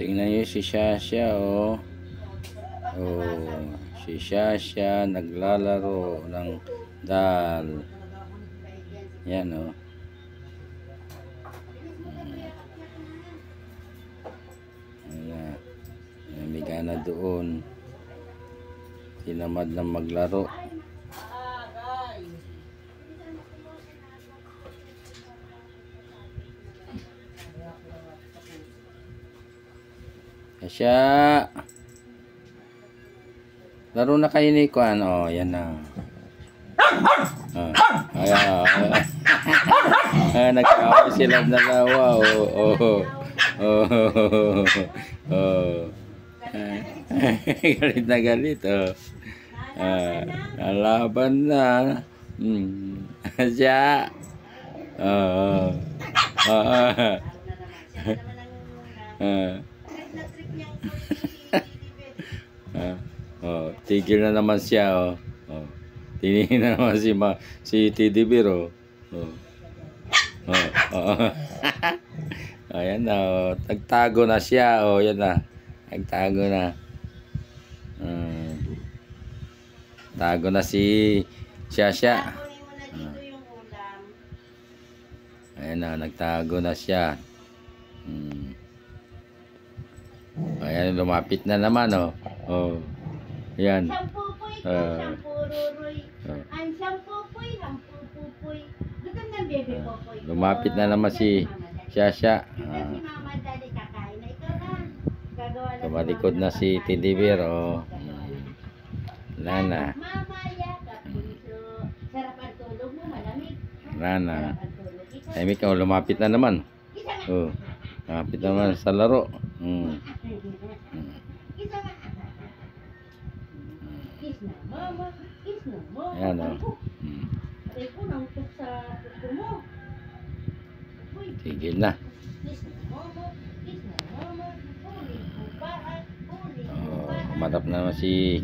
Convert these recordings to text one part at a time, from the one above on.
Tingnan niyo si Shasha, oh. Oh, si Shasha naglalaro ng dal. Yan, oh. Ayan. May gana doon. Tinamad na maglaro. Kasya. Laro na kayo ni Kuan. Oh, yan na. Ayan. Nagkawin sila dalawa. Oh, oh. Oh. Oh. Galit na galit. Oh. Laban na. Kasya. Oh. Oh, tigil na naman siya, oh. Oh. Tingin na naman si Teddy Bear, oh. Oh. Oh. Oh. Ayan na, oh. Nagtago na siya, oh. Yan na. Nagtago na. Tago na si Shasha. Ayan na, nagtago na siya. Ayan, lumapit na naman, oh. Oh. Ayan. Lumapit na naman si Shasha. Tumalikod na si Teddy Bear, oh. Wala na. Wala na. Tahimik, oh, lumapit na naman. Oh. Lumapit na naman sa laro. Ayan, oh. Tigil na. Oh, humarap na naman si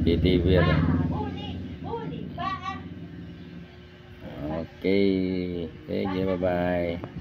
Teddy Bear. Okay. Sige, bye-bye.